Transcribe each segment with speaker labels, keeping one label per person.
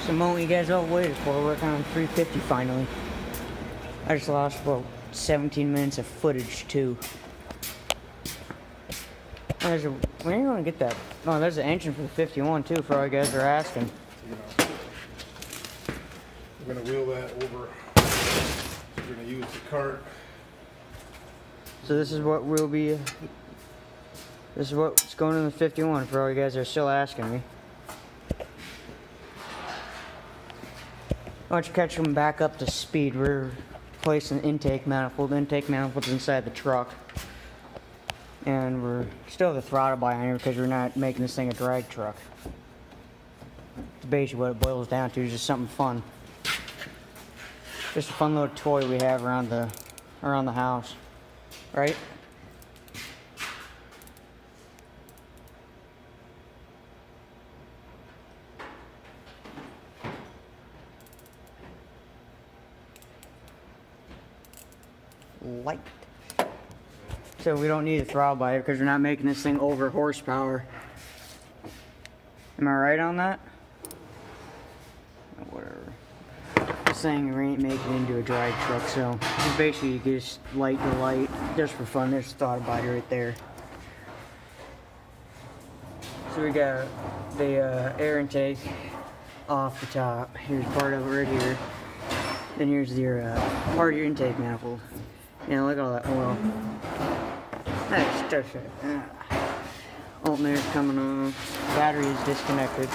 Speaker 1: the moment you guys all waited for. We're working on 350 finally. I just lost about 17 minutes of footage too. Where are you going to get that? Oh, there's the engine for the 51 too, for all you guys are asking.
Speaker 2: We're going to wheel that over. We're going to use the cart.
Speaker 1: So this is what we'll be... This is what's going in the 51 for all you guys that are still asking me. Why don't you catch them back up to speed? We're placing intake manifold. Intake manifold's inside the truck. And we're still the throttle by on here because we're not making this thing a drag truck. It's basically what it boils down to, is just something fun. Just a fun little toy we have around the house. Right? Light. So we don't need a throttle body because we're not making this thing over horsepower. Am I right on that? Whatever. This thing we ain't making into a drag truck, so just basically you just light to light just for fun. There's a throttle body right there. So we got the air intake off the top. Here's part of it right here. Then here's your part of your intake manifold. Yeah, look at all that oil. That's just it. Alternator's coming on. Battery is disconnected.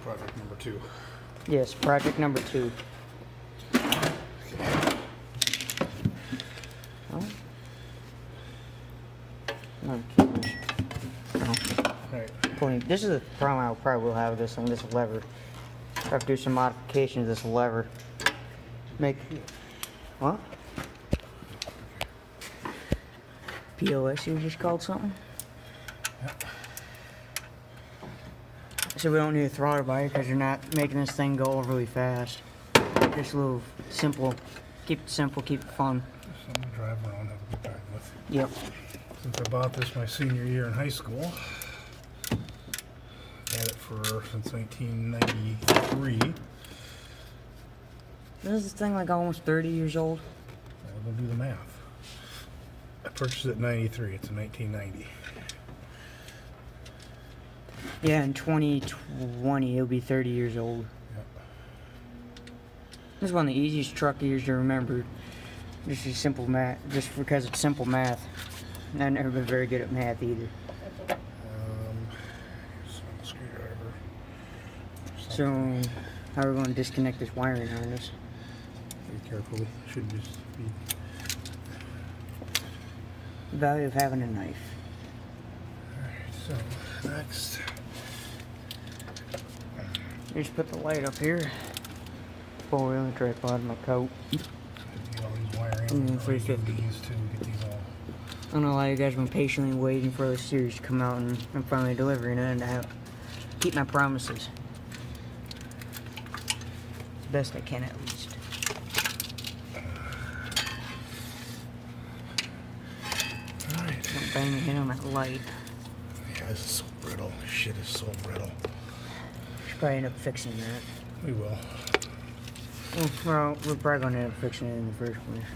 Speaker 2: Project number 2.
Speaker 1: Yes, project number 2. Oh. No, Right. This is the problem I probably will have this on this lever. I have to do some modifications to this lever. Make what? POS you just called something?
Speaker 2: Yep.
Speaker 1: So we don't need a throttle body because you're not making this thing go overly fast. Just a little simple. Keep it simple, keep it fun.
Speaker 2: Something to drive around, have a good time with.
Speaker 1: Yep.
Speaker 2: Since I bought this my senior year in high school, had it since 1993.
Speaker 1: Isn't this thing like almost 30 years old?
Speaker 2: We'll do the math. I purchased it in 93. It's a 1990.
Speaker 1: Yeah, in 2020 it'll be 30 years old.
Speaker 2: Yep.
Speaker 1: This is one of the easiest truck years to remember. Just a simple math, just because it's simple math. And I've never been very good at math either.
Speaker 2: Here's a screwdriver.
Speaker 1: So, how are we going to disconnect this wiring harness?
Speaker 2: Be careful. Should just be.
Speaker 1: The value of having a knife.
Speaker 2: Alright, so next.
Speaker 1: You just put the light up here. Four-wheel and tripod in my coat.
Speaker 2: Get all these wiring.
Speaker 1: 350.
Speaker 2: These two, get these all.
Speaker 1: I don't know why you guys have been patiently waiting for this series to come out, and I'm finally delivering it, and I have keep my promises. The best I can, at least.
Speaker 2: Alright.
Speaker 1: Don't bang your head on that light.
Speaker 2: Yeah, this is so brittle. Shit is so brittle.
Speaker 1: Should probably end up fixing that.
Speaker 2: We will.
Speaker 1: Well, we're probably going to end up fixing it in the first place.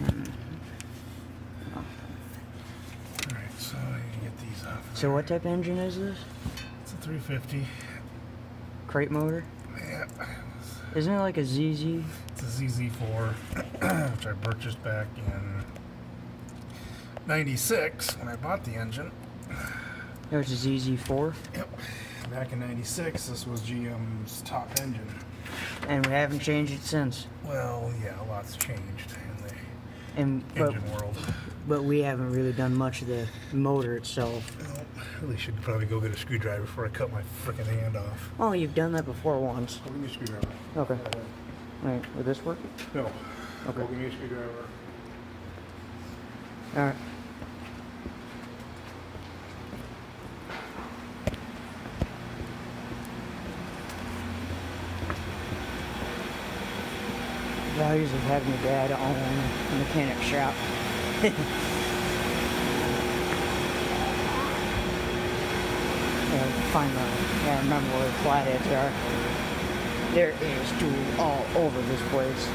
Speaker 2: Alright, so I need to get these off.
Speaker 1: So what type of engine is this?
Speaker 2: It's a 350.
Speaker 1: Crate motor?
Speaker 2: Yeah.
Speaker 1: Isn't it like a ZZ?
Speaker 2: It's a ZZ4, which I purchased back in 96 when I bought the engine.
Speaker 1: There's a ZZ4?
Speaker 2: Yep. Back in 96, this was GM's top engine.
Speaker 1: And we haven't changed it since.
Speaker 2: Well, yeah, a lot's changed in the
Speaker 1: But
Speaker 2: engine world.
Speaker 1: we haven't really done much of the motor itself.
Speaker 2: Well, really should probably go get a screwdriver before I cut my frickin' hand off.
Speaker 1: Oh, you've done that before once.
Speaker 2: Go give me a screwdriver.
Speaker 1: Okay. Alright, will this work?
Speaker 2: No.
Speaker 1: Okay.
Speaker 2: Go give me a screwdriver.
Speaker 1: Alright. Values of having your dad own a mechanic shop. find the, yeah, I remember where the flatheads are. There is tool all over this place.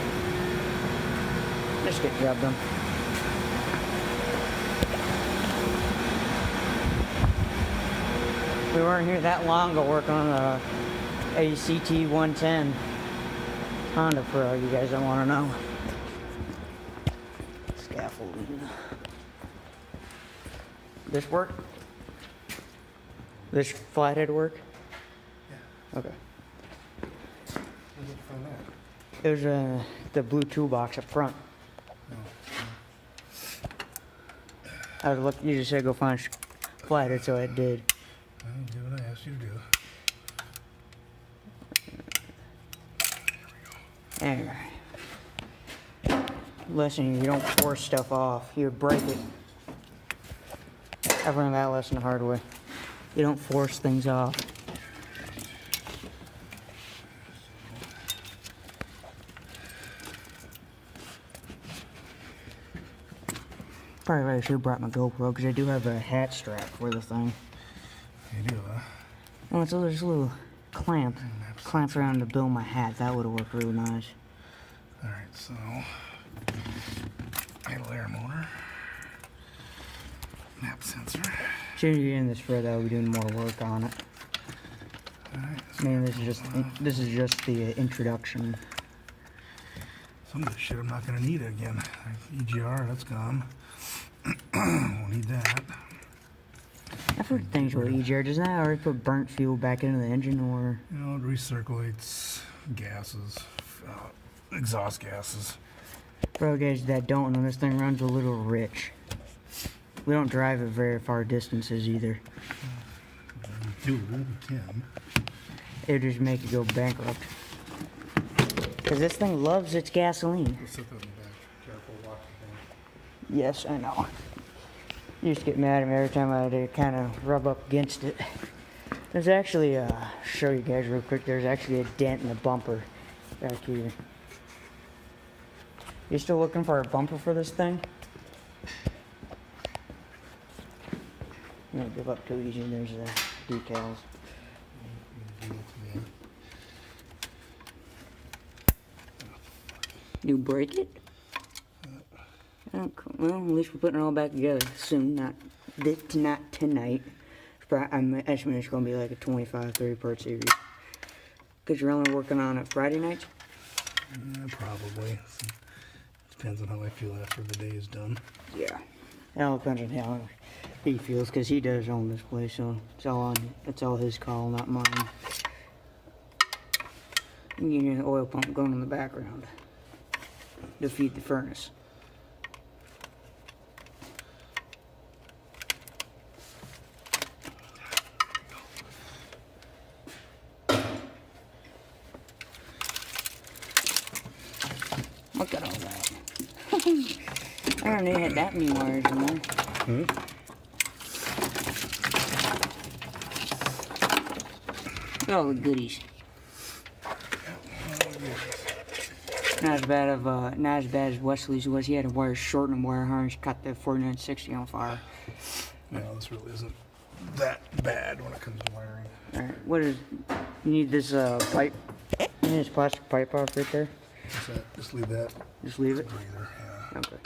Speaker 1: Just get grabbed them. We weren't here that long ago working on a ACT 110 Honda for all you guys that want to know. Scaffolding. This work? This flathead work?
Speaker 2: Yeah.
Speaker 1: Okay.
Speaker 2: Where did you find that?
Speaker 1: There's the blue toolbox up front. I was looking, you just said go find flathead, so I did.
Speaker 2: Well, do what I asked you to do.
Speaker 1: Anyway. Listen, you don't force stuff off. You break it. I've learned that lesson the hard way. You don't force things off. Probably I should have brought my GoPro because I do have a hat strap for the thing.
Speaker 2: You do, huh?
Speaker 1: Oh, it's there's a little clamp around to build my hat. That would have worked really nice.
Speaker 2: Alright, so idle air motor, map sensor.
Speaker 1: As soon as you get in this spread, I'll be doing more work on it.
Speaker 2: Alright,
Speaker 1: I mean, this is just the introduction.
Speaker 2: some of this shit I'm not gonna need again. Like EGR, that's gone. Won't need that.
Speaker 1: I've heard things with EGR. Doesn't that already put burnt fuel back into the engine, or?
Speaker 2: You know, it recirculates gases, exhaust gases.
Speaker 1: For you guys that don't know, this thing runs a little rich. We don't drive it very far distances either.
Speaker 2: We can.
Speaker 1: It would just make it go bankrupt. Because this thing loves its gasoline.
Speaker 2: Let's set that in the back. Careful, watch the thing.
Speaker 1: Yes, I know. You just get mad at me every time I kind of rub up against it. There's actually, show you guys real quick, there's actually a dent in the bumper back here. You still looking for a bumper for this thing? I'm gonna give up too easy. There's the decals. You break it? Oh, cool. Well, at least we're putting it all back together soon. Not tonight. I'm estimating it's gonna be like a 25, 30 part series. Cause you're only working on it Friday nights.
Speaker 2: Probably. Depends on how I feel after the day is done.
Speaker 1: Yeah. It all depends on how he feels, cause he does own this place, so it's all his call, not mine. And you need an oil pump going in the background to feed the furnace. Look at all that. I don't even had that many wires in there. Look at all the goodies. Not as bad as Wesley's was. He had a wire short and a wire harness, caught the 4960 on fire.
Speaker 2: No, this really isn't that bad when it comes to wiring.
Speaker 1: Alright, what is, you need this pipe, you need this plastic pipe off right there?
Speaker 2: What's that? Just leave that.
Speaker 1: Just leave it?
Speaker 2: Breather, yeah.
Speaker 1: Okay.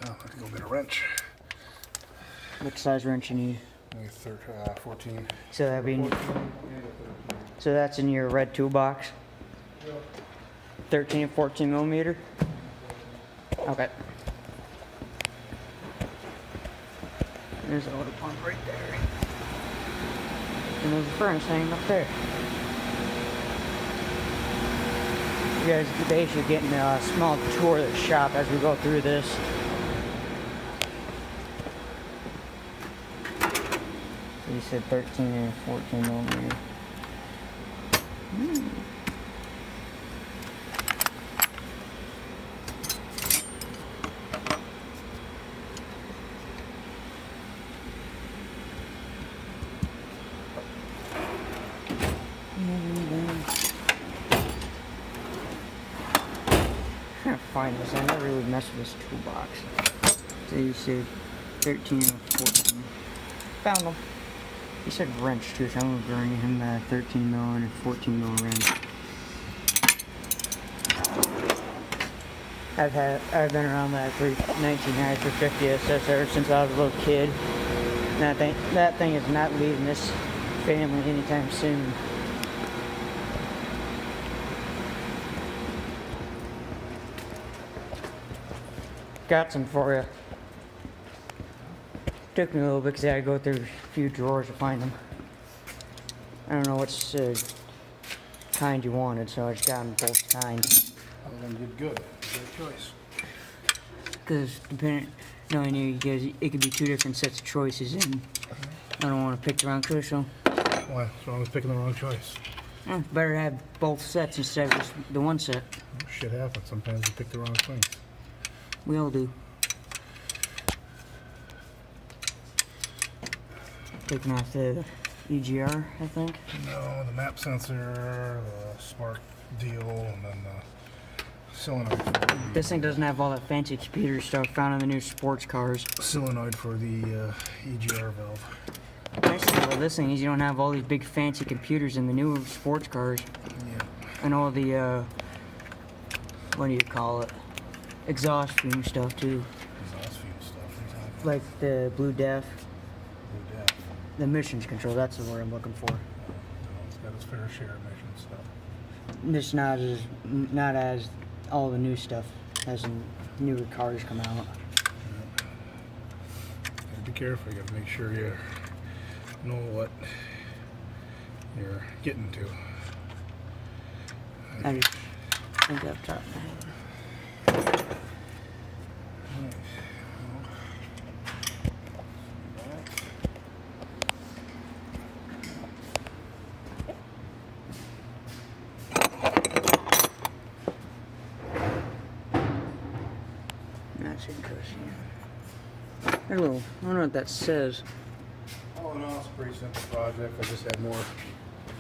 Speaker 2: Oh, I have to go get a wrench.
Speaker 1: What size wrench you need?
Speaker 2: Maybe 14.
Speaker 1: So that'd be, so that's in your red toolbox? 13 and 14 millimeter? Okay. There's the oil pump right there. And there's the furnace hanging up there. You guys basically getting a small tour of the shop as we go through this. So you said 13 and 14 millimeter. I'm trying to find this. I never really messed with this toolbox. So you said 13 and 14. Found them. He said wrench too, so I'm gonna bring him a 13 mil and a 14 mil wrench. I've been around that 1990 350 SS ever since I was a little kid. And that thing is not leaving this family anytime soon. Got some for you. Took me a little bit because I had to go through a few drawers to find them. I don't know which kind you wanted, so I just got them both kinds.
Speaker 2: Well, then you did good. Good choice.
Speaker 1: Because depending, knowing you guys, it could be two different sets of choices, and I don't want to pick the wrong choice, so.
Speaker 2: Why? So I was picking the wrong choice.
Speaker 1: Better to have both sets instead of just the one set.
Speaker 2: Shit happens. Sometimes you pick the wrong thing.
Speaker 1: We all do. Taking off the EGR, I think.
Speaker 2: No, the map sensor, the spark deal, and then the solenoid.
Speaker 1: This thing doesn't have all that fancy computer stuff found in the new sports cars.
Speaker 2: Solenoid for the EGR valve.
Speaker 1: Nice thing about this thing is you don't have all these big fancy computers in the new sports cars.
Speaker 2: Yeah.
Speaker 1: And all the, what do you call it? Exhaust fume stuff too.
Speaker 2: Exhaust fume stuff. Exactly.
Speaker 1: Like the Blue Def.
Speaker 2: Blue Def.
Speaker 1: The emissions control, that's the word I'm looking for.
Speaker 2: No, it's got its fair share of emission stuff.
Speaker 1: It's not as all the new stuff as the newer cars come out.
Speaker 2: Yep. Gotta be careful. You gotta make sure you know what you're getting to.
Speaker 1: I just think up top. That's interesting. Hello, I don't know what that says.
Speaker 2: All in all, it's a pretty simple project. I just had more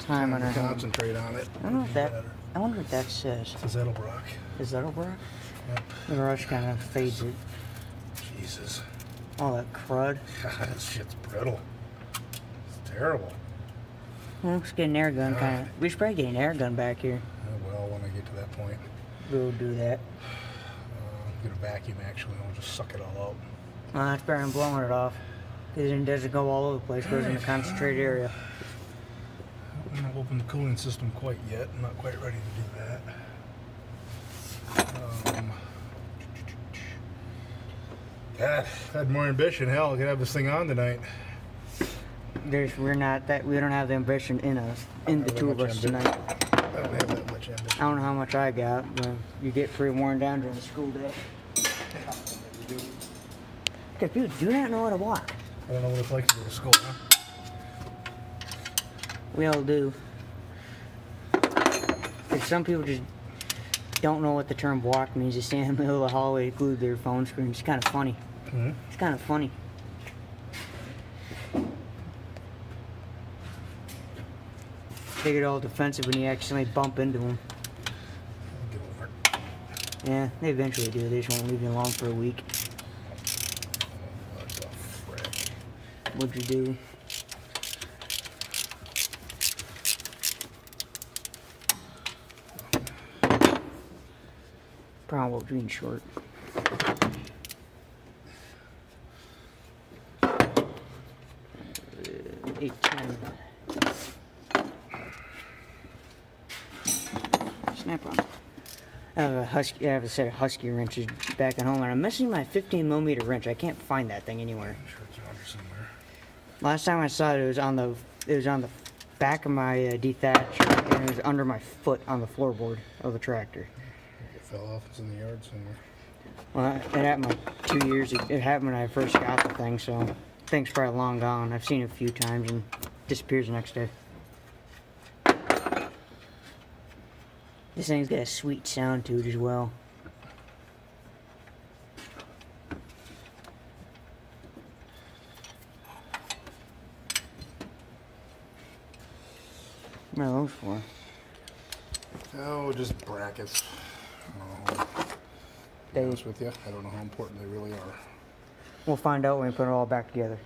Speaker 1: Time on
Speaker 2: to
Speaker 1: our hand.
Speaker 2: concentrate on it.
Speaker 1: I don't know
Speaker 2: It'd
Speaker 1: what
Speaker 2: be
Speaker 1: that.
Speaker 2: better.
Speaker 1: I wonder what that says.
Speaker 2: It's a Zettelbrock.
Speaker 1: Is that over?
Speaker 2: Yep.
Speaker 1: The rush kind of fades it.
Speaker 2: Jesus.
Speaker 1: All that crud.
Speaker 2: God, this shit's brittle. It's terrible.
Speaker 1: Well, let's get an air gun kind of. We should probably get an air gun back here.
Speaker 2: Well, when I get to that point,
Speaker 1: We'll do that.
Speaker 2: get a vacuum actually, and I'll just suck it all out.
Speaker 1: Well, that's better than blowing it off. Because it doesn't go all over the place. It goes in a concentrated area.
Speaker 2: I'm not open the cooling system quite yet. I'm not quite ready to do that. God, if I had more ambition. Hell, I could have this thing on tonight.
Speaker 1: We don't have the ambition in us, in the two of us tonight.
Speaker 2: I don't have that much ambition.
Speaker 1: I don't know how much I got, but you get pretty worn down during the school day. Okay, people do not know how to walk.
Speaker 2: I don't know what it's like to go to school, huh?
Speaker 1: We all do. But some people just don't know what the term walk means. They stand in the middle of the hallway, glued to their phone screen. It's kind of funny.
Speaker 2: Mm-hmm.
Speaker 1: It's kind of funny. They get all defensive when you accidentally bump into them.
Speaker 2: Get over it.
Speaker 1: Yeah, they eventually do. They just won't leave you alone for a week.
Speaker 2: What the frick?
Speaker 1: What'd you do? Problem with being short. Eight, 10. Snap on. I have a set of Husky wrenches back at home, and I'm missing my 15mm wrench. I can't find that thing anywhere.
Speaker 2: I'm sure it's around here somewhere.
Speaker 1: Last time I saw it, it was on the back of my dethatcher, and it was under my foot on the floorboard of the tractor.
Speaker 2: It fell off. It's in the yard somewhere.
Speaker 1: Well, it happened like 2 years. It happened when I first got the thing, so the thing's probably long gone. I've seen it a few times and disappears the next day. This thing's got a sweet sound to it as well. What are those for?
Speaker 2: Oh, just brackets. I don't know. To be honest with you, I don't know how important they really are.
Speaker 1: We'll find out when we put it all back together.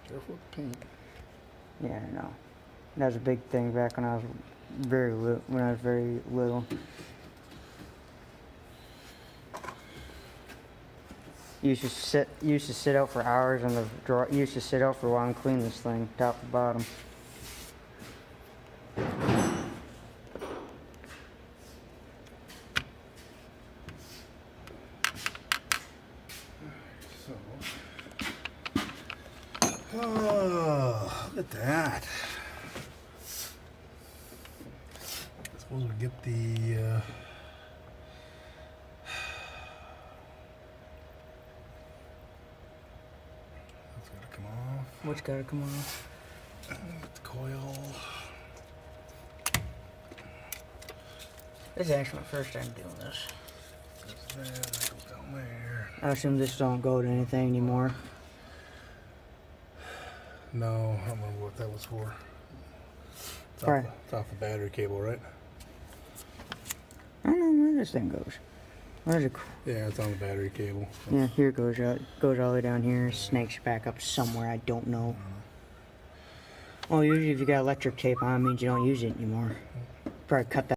Speaker 2: Careful with the paint.
Speaker 1: Yeah, I know. That was a big thing back when I was very little. Used to sit out for hours on the drawer. Used to sit out for a while and clean this thing, top to bottom.
Speaker 2: Oh, look at that. I suppose we get the that's gotta come off.
Speaker 1: What's gotta come off?
Speaker 2: Get the coil.
Speaker 1: This is actually my first time doing this.
Speaker 2: Goes there, that goes down there.
Speaker 1: I assume this don't go to anything anymore.
Speaker 2: No, I don't remember what that was for.
Speaker 1: Right.
Speaker 2: It's off the battery cable, right?
Speaker 1: I don't know where this thing goes. Where's it?
Speaker 2: Yeah, it's on the battery cable.
Speaker 1: Yeah, here it goes out. Goes all the way down here. Snakes back up somewhere. I don't know. Well, usually if you got electric tape on, it means you don't use it anymore. Probably cut that.